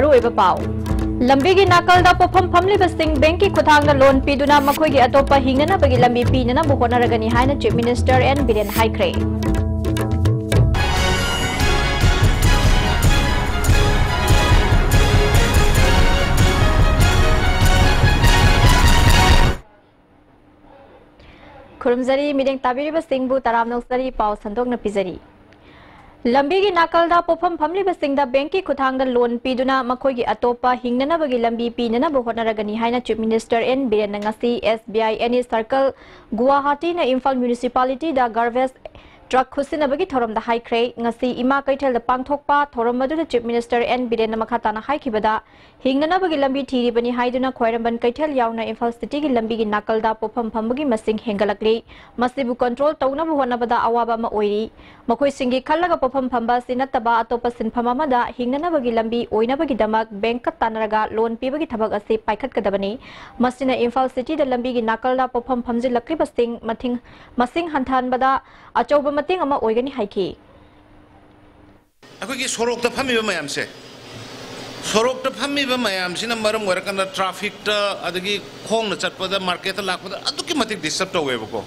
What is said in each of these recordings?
मरुओइबा पाउ लंबी की नाकलदा पोफम फमलिबसिंग बैंक की खुथांगदा लोन पीदुना मखोइगी अतोपा हिंगनाबगी लंबी पीनना होनरगनी हाइना chief minister N villain हाइख्रे खुरुमजरी मिदेंग ताबिरिबसिंगबु तराम Nausari पाउ संदोकना पिजरी लंबी की नाकलदा पोफम फमलिबसिंगदा बैंक की खुथांगदा लोन पीदुना मखोइगी अतोपा हिंगनाबगी लंबी पीनना होनरगनी हाइना chief minister N Biren ngasi SBI एनी सर्कल गुवाहाटी ना इम्फाल म्युनिसिपालिटी दा गार्बेज ट्रक खुसिनबगी थोरम दा हाइख्रे ngasi इमा कैथेल दा पांगथोकपा थोरम मदुदा चीफ मिनिस्टर एन बिरेन मखाताना हाइखिबदा हिंगनाबगी लंबी थीरिबनी हाइदुना खोइरंबन कैथेल यावना इम्फाल सिटी की लंबी की नाकलदा पोफम फमबगी मसिंग हेंगलकली मसिबु कंट्रोल तौनबु होनबदा अवाबा मा ओइरी मखोइ सिंगी खल्लगा पोफम फमबा सिनतबा अतोपा सिनफम अमदा हिंगनाबगी लंबी ओइनबगी दमक बैंक का तानरगा लोन पीबगी थबक असे पाइखतकदबनी मसिना इम्फाल सिटी दा लंबी की नाकलदा पोफम फमजिलक्रिबसिंग मसिंग हंथानबदा अचौबा मतिंग अमा ओइगनी हाइखि अखोइगी सोरोक्ता फमिबा मयामसे सोरोक्ता फमिबा मयामसिना मरम वरकना ट्रैफिक ता अदगी खोंगना चटपदा मार्केट ता लाकपदा अदुकी मतिक डिस्टर्ब तौवेबको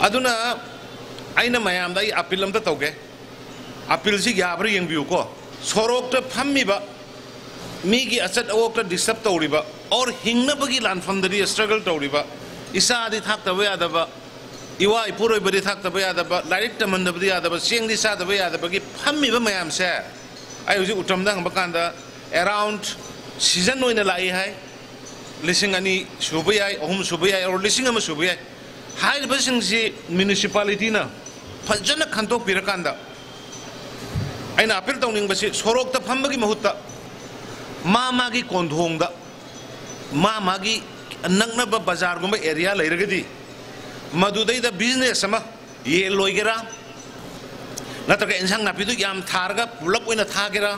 अदुना आइना मयामदा ई अपील अमता तौगे अपील सि याब्रा यंगबियुको सोरोक्ता फमिबा मीगी अचत अवोक्ता डिस्टर्ब तौरिबा और हिंगनबगी लानफमदरी स्ट्रगल तौरिबा इसादी थाक्तबा यादबा इवा इपुरोय बरी थाक्तबा यादबा लाइक तमनदबदी यादबा सेंगदी सादबा यादबगी फमिबा मयामसे आई हुजि उतमदा हंबकांदा अराउंड सीजन ओइना लाई हाय लिसिंग अनि सुबय आय अहुम सुबय आय और लिसिंग अमा सुबय आय हाइबसिंगसि म्युनिसिपालिटी ना फजना खंतोक पिरकांदा आइना अपील तौनिंगबसि सोरोक्ता फमबगी महुत्ता मागी कोंधोंगदा मागी नगनबा बाजार गुंबा एरिया लैरगदी मधुदैदा बिजनेस अमा ये लोइगेरा नत्रगा इंसांग नापिदु याम थारगा पुलप ओइना थागेरा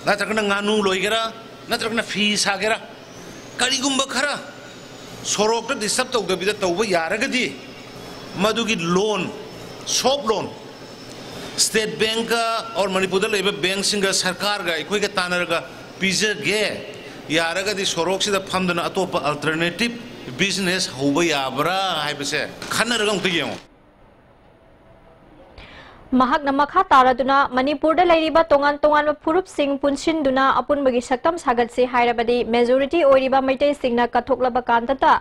नत्रगा गानु लोइगेरा नत्रगा फी सागेरा करिगुंबा खरा सोरोक्ता डिस्टर्ब तौदबिदा तौबा यारगदी मधुगी loan shop loan state bank और मणिपुर लेबा बैंक सिंगा सरकार गा इखोइगा तानरगा पिजगे यारगदी सोरोक्सिदा फमदना अतोपा अल्टरनेटिव बिजनेस होबा याब्रा हाइबसे खनरगं तयेमो महाक नमखा तारादुना मणिपुर दा लैरिबा तोंगान तोंगान फुरुप सिंह पुनसिनदुना अपुनबगी सक्तम सागतसे हाइरबदी मेजॉरिटी ओइरिबा मैतै सिंगना कथोकलबा कांतता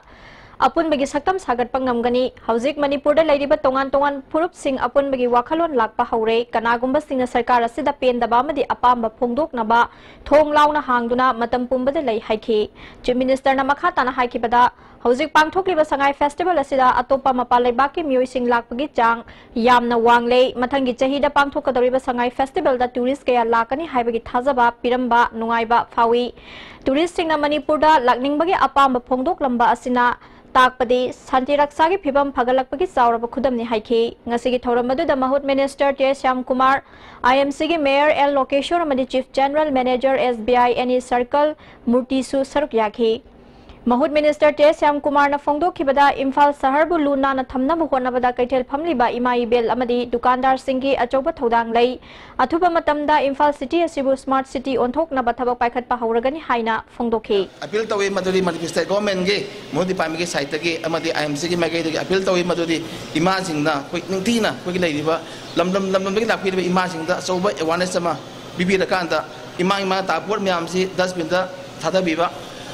अपुनबगी सक्तम सागतपा ngamgani हौजिक मणिपुर दा लैरिबा तोंगान तोंगान फुरुप सिंह अपुनबगी वाखलोन लाकपा हौरे कनागुंबा सिंगना सरकार असिदा पेंदबा अमदि अपाम्बा फोंदोकनबा थोंग लाउना हांगदुना मतम पुंबदा लै हाइखि चीफ मिनिस्टर ना मखा ताना हाइखिबदा हौजिक पांगथोकलिबा संगाई फेस्टिवल असिदा अतोपा मपाल लेबाकी मियोइसिंग लाकपगी चांग यामना वांगले मथंगी चहीदा पांगथोकदौरिबा संगाई फेस्टिवल दा टूरिस्ट कया लाकनी हाइबगी थाजबा पिरंबा नुंगाइबा फावी टूरिस्ट सिंगना मणिपुर दा लाकनिंगबगी अपाम्बा फोंदोकलंबा असिना ताकपदी शांति रक्षा की फिबम फगलकपगी चावरब खुदमनि हाइखि ngasi थौरम मदुदा महूत मिनिस्टर टे श्याम कुमार IMC की मेयर एल लोकेश्वर मदि चीफ जनरल मैनेजर SBI एनी सर्कल मूर्तिसु सरुक याखि महूत मिनिस्टर टे श्याम कुमार ना फोंदोखिबदा इम्फाल शहर बु लुना ना थमनबु होनबदा कैथेल फमलिबा इमाई बेल अमदि दुकानदार सिंगी अचौबा थौदांग लै अथुबा मतमदा इम्फाल सिटी असिबु स्मार्ट सिटी ओंथोकनबा थबक पाइखतपा हौरगनि हाइना फोंदोखि अपील तवे मदुरी मणिपुर स्टेट गवर्नमेंट गे मोदी पामी गे साइट गे अमदि IMC गे मगे गे अपील तवे मदुरी इमा सिंगना कोइ निंगतीना कोइ लैरिबा लम गे लाफिबा इमा सिंगदा अचौबा अवेयरनेस अमा बिबिरकांदा इमा तापोर म्यामसि डस्टबिन दा थादाबिबा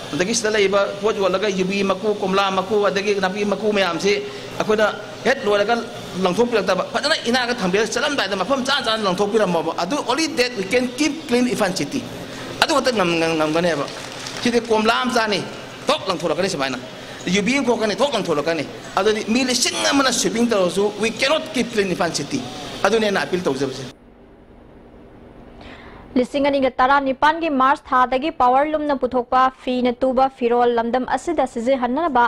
अदगी सलाइबा पोज वलगा युबी मकू कोमला मकू अदगी नापी मकू मैम से अखोना हेड लोरगा लंथोपिरक्तबा फजना इनागा थंबे चलम दाइदा मफम चान चान लंथोपिरमबा अदु only that we can keep clean इफान सिटी अदु वत ngam सिटी कोमला am जानी थोक लंथोरकनी समाइना युबी को कने थोक लंथोरकनी अदु मी लिसिंग अमना स्वीपिंग तरोसु we can not keep clean इफान सिटी अदु ने ना अपील तौजबसे लिसिंगनिगा तारा निपान की मार्च थादगी पावर लूम न पुथोकपा फी न तुबा फिरोल लमदम असिदा सिजे हन्नबा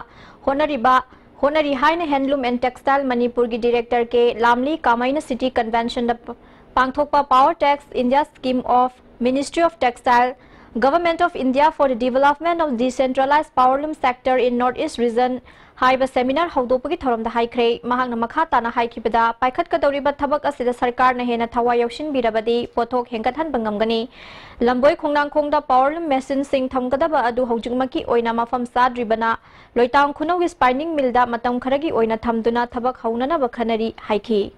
होनरी हाइन हैंडलूम एंड टेक्सटाइल मणिपुर की डायरेक्टर के लामली कामाइन सिटी कन्वेंशन द पांगथोकपा PowerTex India scheme of ministry of textile Government of India for the Development of Decentralized Powerloom Sector in Northeast Region haiba seminar hawdopagi thoramda haikre mahangna makha tana haikibada paikhat kadoriba thabak asida sarkar na hena thawai yaushin birabadi pothok hengkathan bangamgani lamboi khongnang khongda powerloom machine sing thamgadaba adu hawjingmaki oina mafam sadribana loitang khunogi spinning mill da matam kharagi oina thamduna thabak haunana bakhanari haiki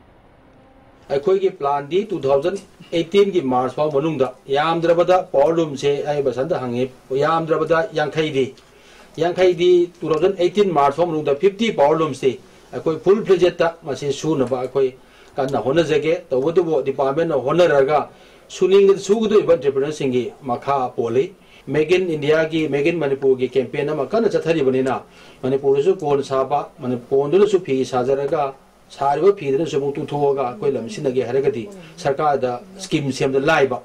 अखोई plan दी 2018 की मार्च फाउ मनुंगदा यामद्रबदा powerloom से आई बसंत हंगे यामद्रबदा यांखई दी 2018 मार्च फाउ मनुंगदा 50 powerloom से अखोई full project ता मसे सुनबा अखोई कन्ना होना जगे तवदुबो डिपार्टमेंट होनरगा सुनिंग सुगदो एंटरप्रेन्योर सिंगी मखा पोली मेक इन इंडिया की मेक इन मणिपुर की कैंपेन अमा कन्न चथरी बनिना मणिपुर सु कोन साबा मणिपुर दु सु फी साजरगा सारिबा फीदन सुमु तुथोगा कोई लमसिनगे हरगदी सरकार दा scheme same the Laiba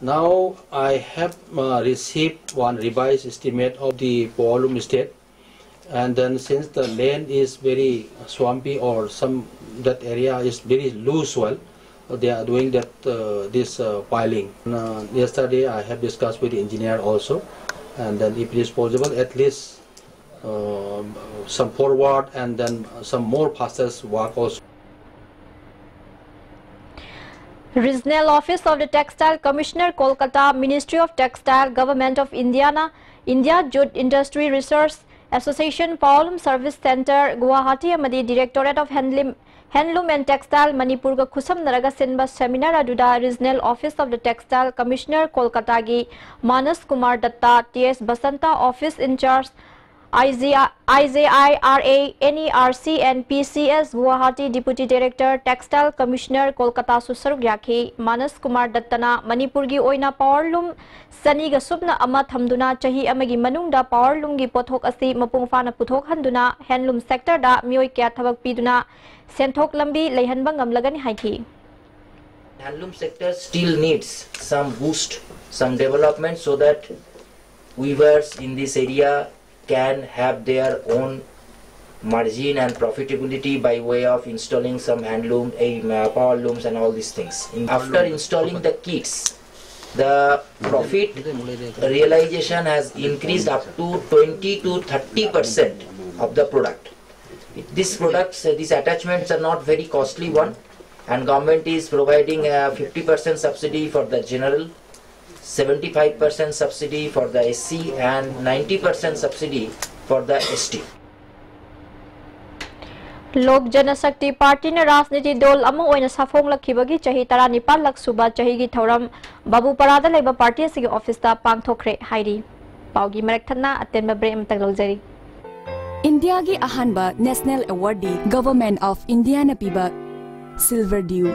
now I have received one revised estimate of the volume state, and then since the land is very swampy or some that area is very loose soil, they are doing that this piling. Yesterday I have discussed with the engineer also, and then if it is possible at least some forward and then some more passes work also. Regional Office of the Textile Commissioner Kolkata, Ministry of Textile, Government of India Jute Industry Research Association, Powerloom Service Center, Guwahati amadi Directorate of Handloom and Textile Manipur ga khusam naraga sinba seminar aduda Regional Office of the Textile Commissioner Kolkata gi Manas Kumar Datta, TS Basanta Office in charge IJIRA, NERC and PCS Guwahati Deputy Director Textile Commissioner Kolkata Susaruk Yakhi Manas Kumar Dattana Manipur gi oina powerloom sani ga subna ama thamduna chahi amagi manungda powerloom gi pothok asi mapung fana puthok handuna handloom sector da mioi kya thabak piduna senthok lambi leihanba ngamlagani haiki. Handloom sector still needs some boost, some development so that weavers in this area can have their own margin and profitability by way of installing some handloom, power looms and all these things. After installing the kits, the profit realization has increased up to 20 to 30% of the product. These products, these attachments are not very costly one, and government is providing a 50% subsidy for the general, 75% subsidy for the SC and 90% subsidy for the ST. Lok Janashakti Party na Rajniti Dol among oina safong lakhibagi chahi 19 lak suba chahi gi thoram Babu Parada leba party asigi office ta pangthokre hairi paugi marakthana atenba bre amtak logjari. India gi ahanba National Awardee Government of India na piba Silver Dew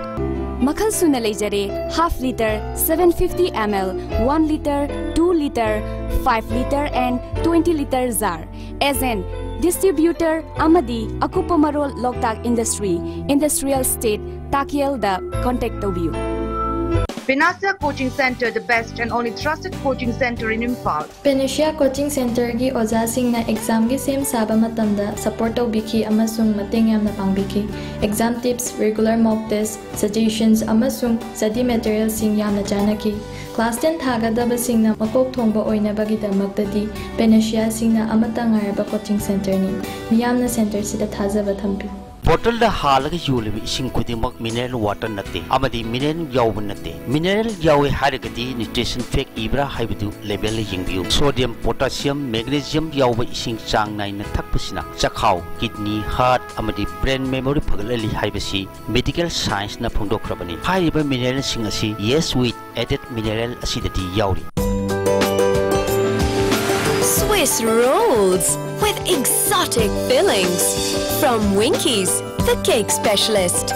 Makhal suna lejare half liter, 750 ml, 1 liter, 2 liter, 5 liter and 20 liter jar. As an distributor Amadi Akupamarol Loktak Industry, Industrial State, Takiel da contact of you. Pinasya Coaching Center, the best and only trusted coaching center in Imphal. Pinasya Coaching Center gi oja sing na exam gi sem saba matamda support biki amasung mating yamna pangbiki. Exam tips, regular mock tests, suggestions amasung study materials sing yamna janaki. Class 10 thagadaba sing na makok thongba oina bagi damakdadi Pinasya sing na amata ngaraba coaching center ni. Miyamna center sida thajaba thampi. Bottle the halaga yuli sing kudimak mineral water nate amadi mineral yaw nate mineral yaw haragadi nutrition fake ibra haibidu level yingbiu sodium potassium magnesium yaw ising chang nai na thakpasina chakhau kidney heart amadi brain memory phagalali haibasi medical science na phongdokrabani haiba mineral sing asi yes with added mineral acidity yawri. Swiss rolls with exotic fillings from Winkies, the cake specialist.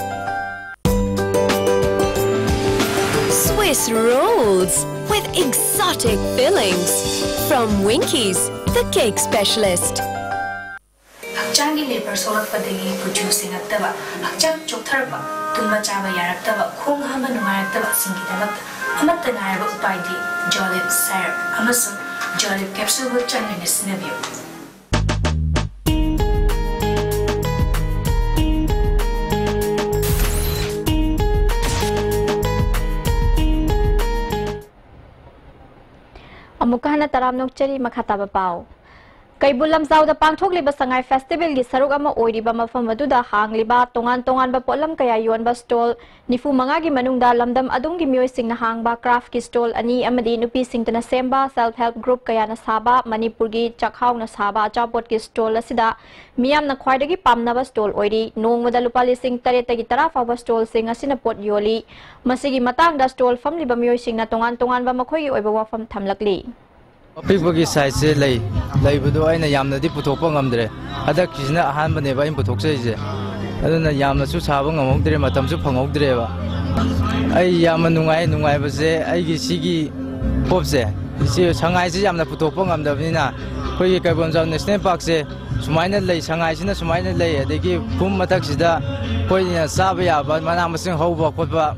Swiss rolls with exotic fillings from Winkies, the cake specialist. Hakchangi labor solak padagi producing aktaba hakchang choktarba tumba chaba yaraktaba khong hama nungaraktaba singidaba amatta ngaraba upaidi jolip syrup amasu jolip capsule bu changni sinabio. Mukahana taram nokchari makhataba pau. Kaibul lamzau da pangthokliba sangai festival gi saruk ama oiriba mafam aduda hangliba tongan ba polam kaya yonba stall nifu manga gi manungda lamdam adunggi mioi singna hangba craft ki stall ani amadi nupi singtana semba self help group kaya na saba Manipur gi chakhaw na saba achapot ki stall asida miyam na khwaidagi pamnaba stall oiri nongmada lupa lising tareta gi tara fawa stall sing asina pot yoli masigi matangda stall famliba mioi singna tongan ba makhoi gi oiba wafam thamlakli People size lay Budo and Yamna di Putopangam. Other Kizna Hanbaneva in Putoxe. I don't know Yamna Susabang among the Matam Supang Dreva. I Yamanungai, Nungai was there, I Sigi Popse. See Shanghai Yamna Putopangam Davina. Koy Kabons on the Snap Park say, Sumina lay, Shanghai, Sumina lay, they give Pum Mataxida, Koy Sabia, but Manamasin Hobo, Kopa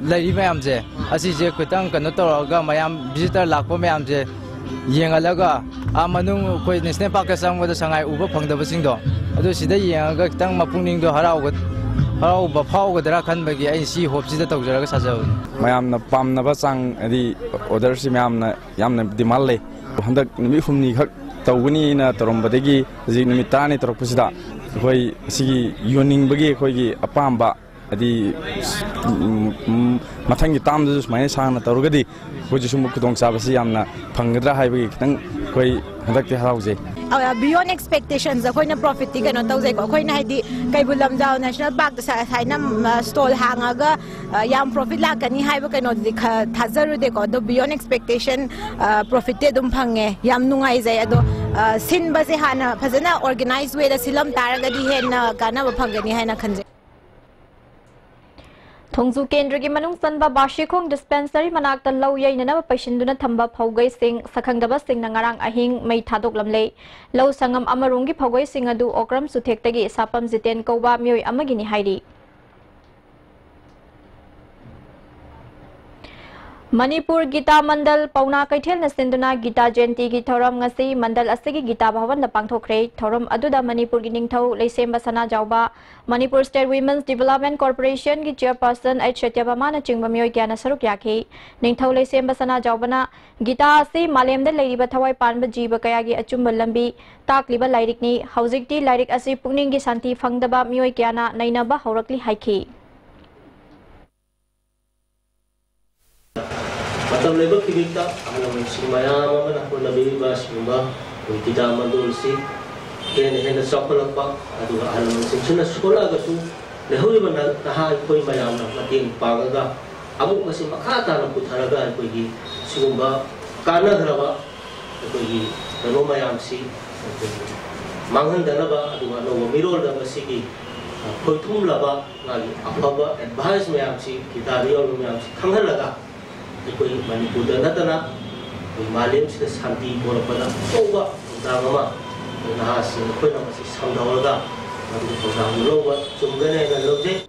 Lady Mamze. As is a Kutang, Notoga, Mayam visitor Lakomamze. Yangalaga, Amanung, Quay National Park Sang with the Shanghai Uber Pong the Basindo. Although she day Yang Tang Mapuning to Harau with Harau Bapau with the Rakan Bagi, I see hope she the Toga Sazo. Mayam the Pam Navasang, the other Simam Yam Dimale, Honda Mifumi Tawuni in a Torombadegi, Zinimitani Tropusida, Hoy see Yuning Bagi, Hoy Apamba. The Matangi Tamdus, my son, Torgadi, which is Mukudong Sabasiamna, Pangadra Highway, Quay, Hadaki House. Beyond expectations, the Koina profit ticket on Tose, Koina, the Kaibulam Down National Park, the Sainam stall hangaga, Yam profit like any highway or the Tazaru de Godo, beyond expectation, profited Umpange, Yam Nungai, Sin Basihana, Pazana organized way the Silam Taragadi Hena, Gana Pangani Hana Kanze. Thongzu Kendra Manung Sanba Bashikong dispensary Manakta Low Yanaba Pashinduna Tamba Pogay Sing, Sakangaba Sing Nangarang Ahing, May Tadok Lamle, Low Sangam Amarungi Pogay Sing Adu Okram Sutektagi, Sapam Ziten Koba Mui Amagini Heidi. Manipur Gita Mandal Pauna Kaitel Nasinduna Gita Jenti Gitoram Ngasi Mandal Asigi Gita Bhavan the Pangthokre Thoram Aduda Manipur Giningtho Lesem Basana Jauba Manipur State Women's Development Corporation Gi Chairperson H Chatyabamana Chingbamoy Gyana Saruk Yaki Ningtho Lesem Basana Jaubana Gita Asi Malem the Lady Bathawai Panba Jiba Kayagi Achumba Lambi Takliba Lyricni Hauzikti Lyric Asi Pungningi Santi Fangdaba Myoy Gyana Nainaba Horakli Haiki Matam labor kibita, alam sumaya man ako nabi ba sumba, kita mandul si, then hen sekolah pak, adu alam sumsuna sekolah gasu, lehuli mana tahan koi mayam na matin pagaga, abu masih makata na putaraga koi gi sumba, karena dharaba koi gi dano mayam si, manghan dharaba adu ano mirol dharaba si gi, koi tum laba ngali apa advice mayam si, kita riol mayam si, kanghan laga. Koi Manipur dan natana, koi Malayam sida santi bola pada coba drama nahas koi nama si samdawalga, nanti program loba cumgane dan lobje.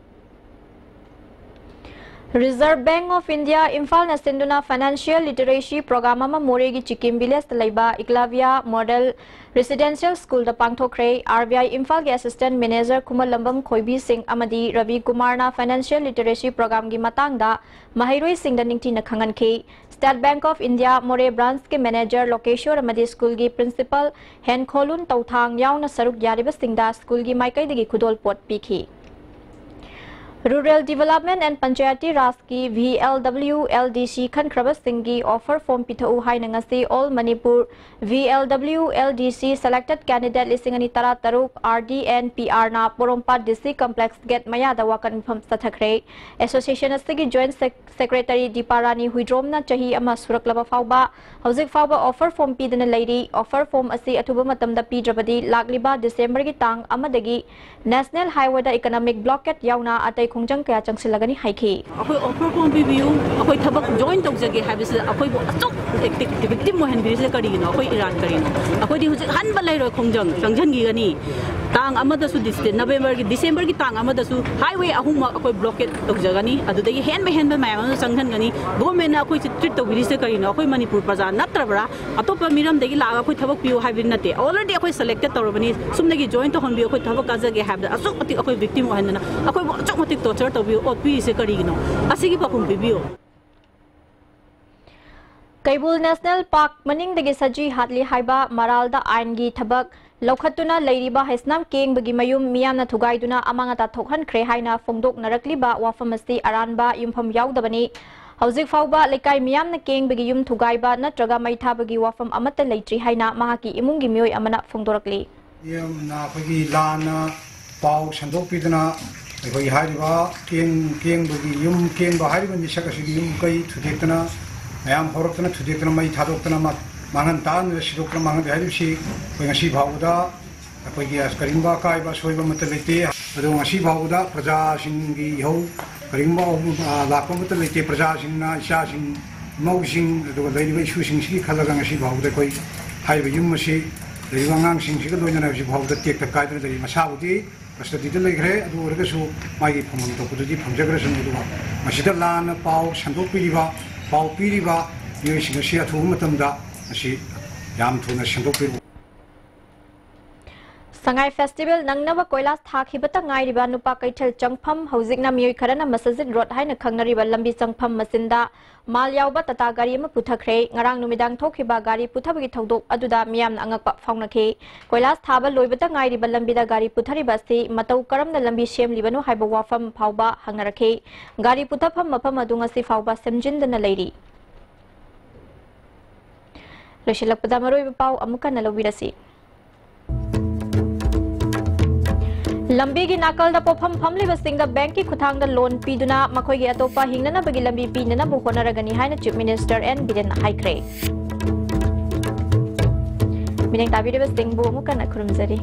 Reserve Bank of India Imphal na sinduna Financial Literacy Program ama Moregi Chikim Village talaiba Iklavia Model Residential School da Pangthokre RBI Imphal ge Assistant Manager Kumal Lambam Khoibi Singh amadi Ravi Kumar na Financial Literacy Program gi matangda Mahairoi Singh da ningti na khanganke State Bank of India More Branch ke Manager Lokeshwar amadi School gi Principal Hen Kholun Tauthang yauna saruk yariba Singh da School gi maikai dagi khudol pot pikhi Rural Development and Panchayati Raski VLW LDC Khankraba Singhi offer form Pitau Hainangasi All Manipur VLW LDC selected candidate Lisingani Tara Taruk RD and PR na Porompa DC Complex Get Mayada Wakan Pham Sathakre Association Asigi Joint Secretary Diparani Huidrom na Chahi Ama Suraklaba Fauba Hauzik Fauba offer form Pidana Lady offer form Asi Atuba Matamda Pidrabadi Lagliba December gi Tang Amadagi National Highway da Economic Blockade Yauna Atay Kungjang Kaya Changsilagani Haiki. Ako offer form review, ako tabak join togjagi habis ako bo asok activity mo hen biris karino, ako Iran karino. Ako di hujik han balay ro kungjang changjan gi gani. Tang amada su November gi December gi tang amada su highway ahum ako blockade togjagani. Adudagi hen ba mayam changjan gani. Government na ako treat to biris karino, ako Manipur praja natrabra atopa miram dagi laga ako tabak piu habin nate. Already ako selected torobani sumnagi join to honbi ako tabak kajagi habda asok pati ako victim mo hen na. Ako asok mati torture to view or piece karino. Asigi pakum view. Kaibul National Park maning dagi saji hatli haiba maralda aingi thabak lokhatuna leiriba haisnam keng bagi mayum miyamna thugaiduna amangata thokhan khre haina fongdok narakliba wafamasti aranba yumpham yaudabani hauzik fauba lekai miyamna keng bagi yum thugaiba natraga maitha bagi wafam amata leitri haina mahaki imungi mioi amana fongdorakli yamna khagi lana pau sandok pidana khoi hariba keng bagi yum keng ba hariba ni sakasi yum kai thudektana mayam horokna thudektana mai thadokna mangan tan sidokna mangan haribsi khoi ngasi bhauda khoi gi askarimba kaiba soiba matalete ado ngasi bhauda praja singi ho karimba lakpa matalete praja singna isha sing mau sing ado leiriba isu sing si khalaga ngasi bhauda khoi haiba yum masi leiriba ngang sing si loina na si bhauda tekta kaidra dari masabudi Pasti itu lagi kerja, itu orang kesu, magi pemang itu kudu di pemjaga kerja itu bah. Masih ada lan, pau, sandok piliba, pau piliba, ini sih nasi atu macam dah, nasi jam tu nasi sandok piliba. Sangai Festival nang nawa koilas thak hibata ngai riba nupa kaithal changpham housing na mioi kharana masajid road haina khangnari ba lambi changpham masinda mal yauba tata gari ma puthakre ngarang numidang thokhiba gari puthabagi thodok aduda miyamna angakpa faunakhe koilas thaba loibata ngai riba lambi da gari puthari basi matau karamna lambi shem libanu haiba wafam phauba hangarakhe gari puthapham mafam adunga si phauba semjindana leiri loshilakpada maroi pau amuka nalawirasi Lambi gi nakal da pofam famli basing da bank ki khutang da loan piduna makhoi gi atopa hingnana bagi lambi pinana bu honaragani haina chief minister and bidan haikre mineng tabi de basing bu mukan akhurumjari